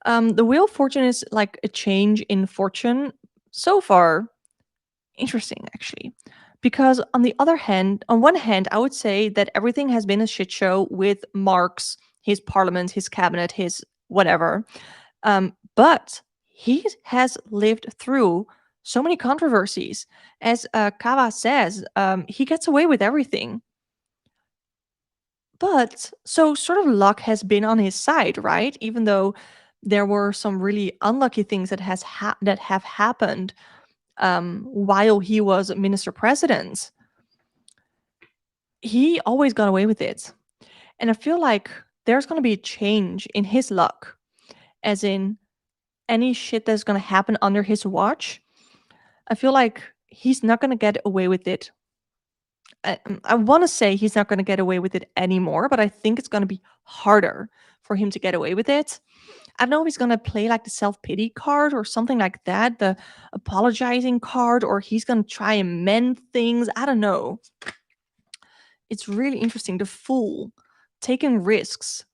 The Wheel of Fortune is like a change in fortune. So far, interesting actually. Because on one hand, I would say that everything has been a shit show with Marx, his parliament, his cabinet, his whatever. But he has lived through so many controversies. As Kawa says, he gets away with everything. But so sort of luck has been on his side, right? Even though there were some really unlucky things that have happened while he was minister president, he always got away with it. And I feel like there's going to be a change in his luck, as in any shit that's going to happen under his watch. I feel like he's not going to get away with it. I want to say he's not going to get away with it anymore, but I think it's going to be harder for him to get away with it. I don't know if he's going to play like the self pity card or something like that, the apologizing card, or he's going to try and mend things. I don't know. It's really interesting. The fool taking risks.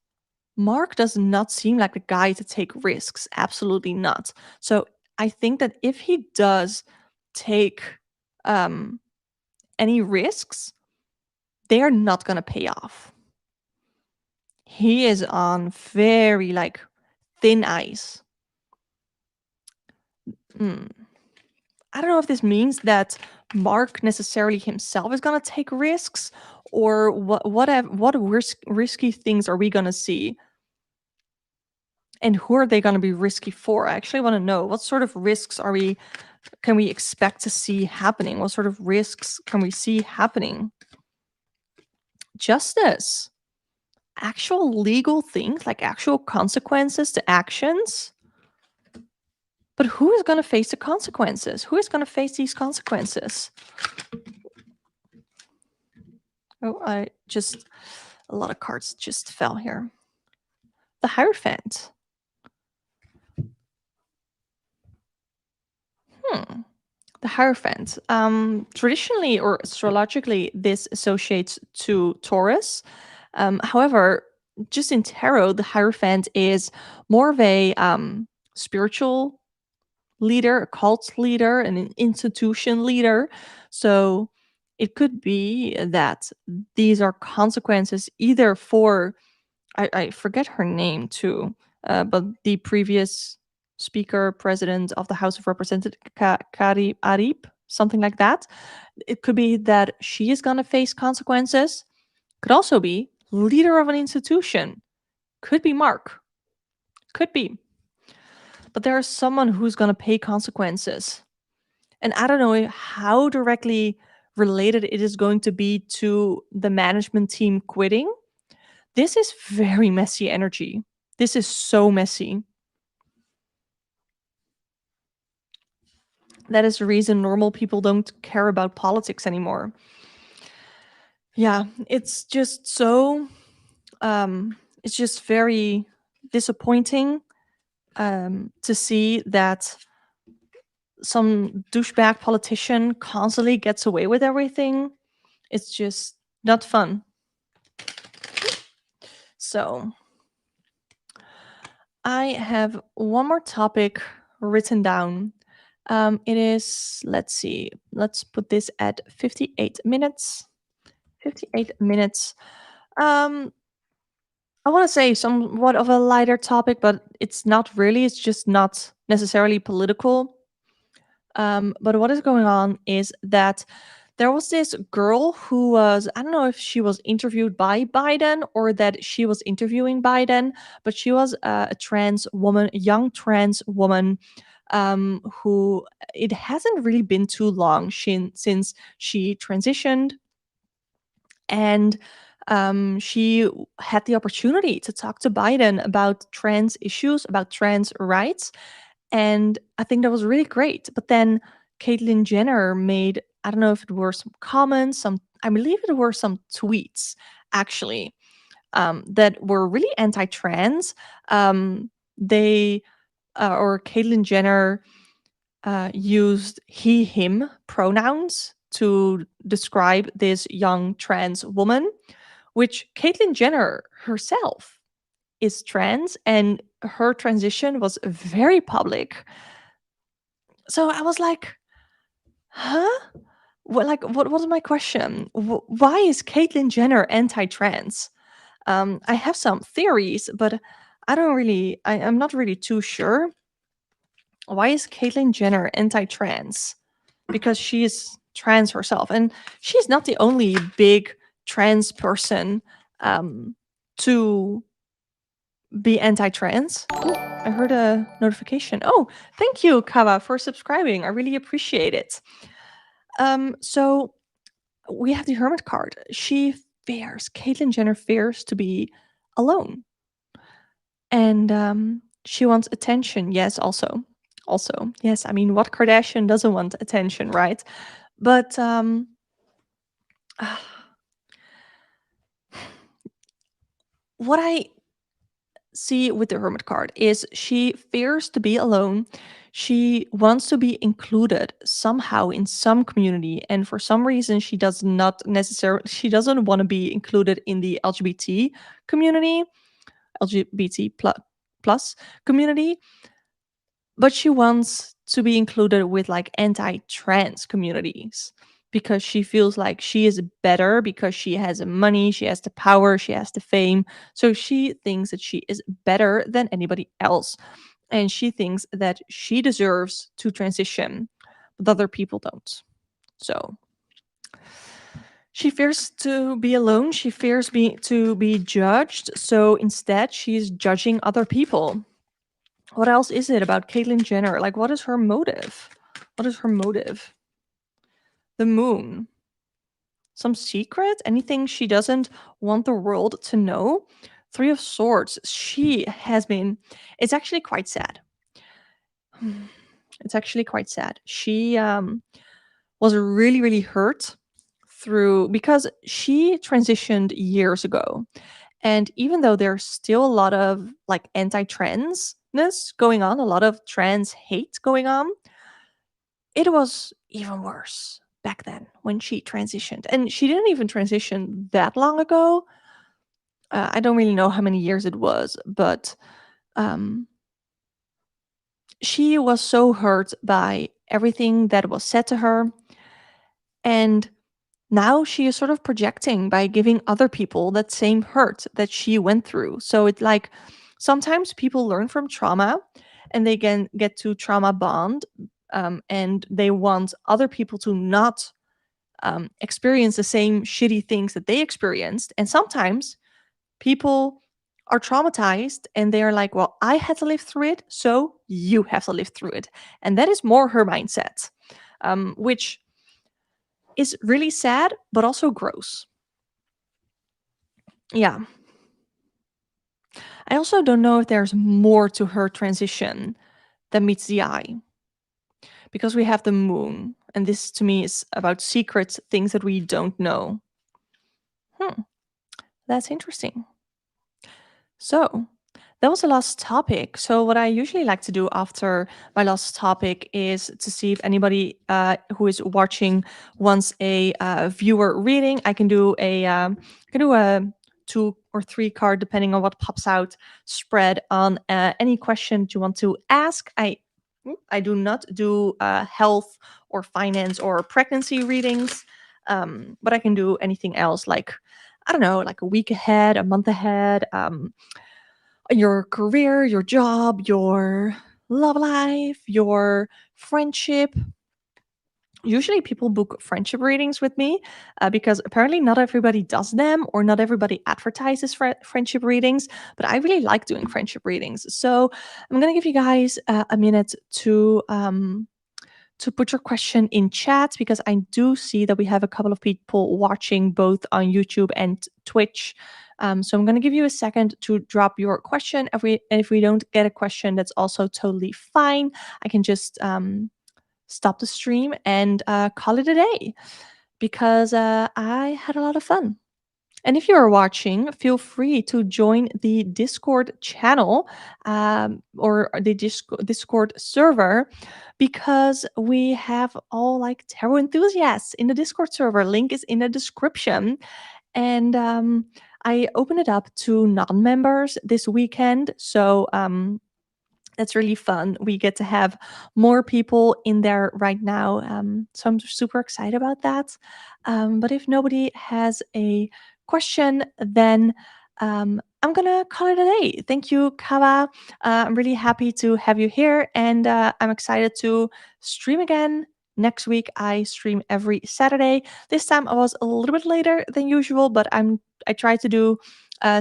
Mark does not seem like the guy to take risks. Absolutely not. So I think that if he does take um, any risks, they are not going to pay off. He is on very like thin ice. Hmm. I don't know if this means that Mark necessarily himself is going to take risks, or what risky things are we going to see, and who are they going to be risky for? I actually want to know what sort of risks can we expect to see happening? What sort of risks can we see happening? Justice, actual legal things, like actual consequences to actions. But who is going to face the consequences? Who is going to face these consequences? Oh, a lot of cards just fell here. The Hierophant. The Hierophant. Traditionally or astrologically, this associates to Taurus. However, just in tarot, the Hierophant is more of a spiritual leader, a cult leader, and an institution leader. So it could be that these are consequences either for, I forget her name too, but the previous speaker, president of the House of Representatives, Kari Arip, something like that. It could be that she is going to face consequences. Could also be leader of an institution. Could be Mark. Could be. But there is someone who's going to pay consequences. And I don't know how directly related it is going to be to the management team quitting. This is very messy energy. This is so messy. That is the reason normal people don't care about politics anymore. Yeah, it's just so it's just very disappointing to see that some douchebag politician constantly gets away with everything. It's just not fun. So, I have one more topic written down. It is, let's see, let's put this at 58 minutes. 58 minutes. Um, I want to say somewhat of a lighter topic, but it's not really. It's just not necessarily political. But what is going on is that there was this girl who was, I don't know if she was interviewed by Biden or that she was interviewing Biden, but she was a trans woman, a young trans woman, who it hasn't really been too long since she transitioned, and she had the opportunity to talk to Biden about trans issues, about trans rights. And I think that was really great. But then Caitlyn Jenner made, I don't know if it were some comments, I believe it were some tweets actually, that were really anti trans. They, or Caitlyn Jenner used he, him pronouns to describe this young trans woman, which Caitlyn Jenner herself is trans, and her transition was very public. So I was like, huh? What was my question? Why is Caitlyn Jenner anti-trans? I have some theories, but I'm not really too sure. Why is Caitlyn Jenner anti-trans? Because she is trans herself, and she's not the only big trans person um, to be anti-trans. Oh, I heard a notification. Oh, thank you, Kawa, for subscribing. I really appreciate it. So we have the hermit card. Caitlyn Jenner fears to be alone. And she wants attention. Yes, also. Yes, I mean, what Kardashian doesn't want attention, right? But what I see with the hermit card is she fears to be alone. She wants to be included somehow in some community, and for some reason she doesn't want to be included in the community lgbt plus community, but she wants to be included with like anti-trans communities because she feels like she is better because she has the money, she has the power, she has the fame. So she thinks that she is better than anybody else. And she thinks that she deserves to transition, but other people don't. So she fears to be alone. She fears to be judged. So instead, she's judging other people. What else is it about Caitlyn Jenner? Like, what is her motive? What is her motive? The moon. Some secret? Anything she doesn't want the world to know? Three of Swords. She has been. It's actually quite sad. It's actually quite sad. She was really, really hurt because she transitioned years ago. And even though there's still a lot of like anti-transness going on, a lot of trans hate going on, it was even worse back then when she transitioned. And she didn't even transition that long ago. I don't really know how many years it was, but um, she was so hurt by everything that was said to her. And now she is sort of projecting by giving other people that same hurt that she went through. So it's like sometimes people learn from trauma and they can get to trauma bond, and they want other people to not experience the same shitty things that they experienced. And sometimes people are traumatized and they are like, well, I had to live through it, so you have to live through it. And that is more her mindset, which is really sad, but also gross. Yeah. I also don't know if there's more to her transition than meets the eye. Because we have the moon, and this to me is about secrets, things that we don't know. That's interesting. So, that was the last topic. So, what I usually like to do after my last topic is to see if anybody who is watching wants a viewer reading. I can do a 2 or 3 card, depending on what pops out, spread on any question you want to ask. I do not do health or finance or pregnancy readings, but I can do anything else, like I don't know, like a week ahead, a month ahead. Your career, your job, your love life, your friendship. Usually people book friendship readings with me because apparently not everybody does them or not everybody advertises friendship readings, but I really like doing friendship readings. So I'm going to give you guys a minute to put your question in chat because I do see that we have a couple of people watching both on YouTube and Twitch. So I'm going to give you a second to drop your question. If we don't get a question, that's also totally fine. I can just stop the stream and call it a day because I had a lot of fun. And if you are watching, feel free to join the Discord channel or the Discord server because we have all like tarot enthusiasts in the Discord server. Link is in the description. And I opened it up to non-members this weekend. So that's really fun. We get to have more people in there right now. So I'm super excited about that. But if nobody has a question, then I'm going to call it a day. Thank you, Kawa. I'm really happy to have you here. And I'm excited to stream again. Next week, I stream every Saturday. This time I was a little bit later than usual, but I try to do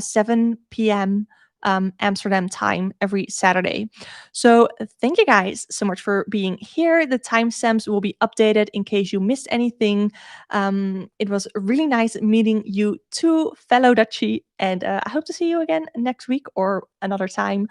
7 p.m. Amsterdam time every Saturday. So thank you guys so much for being here. The timestamps will be updated in case you missed anything. It was really nice meeting you too, fellow Dutchie, and I hope to see you again next week or another time.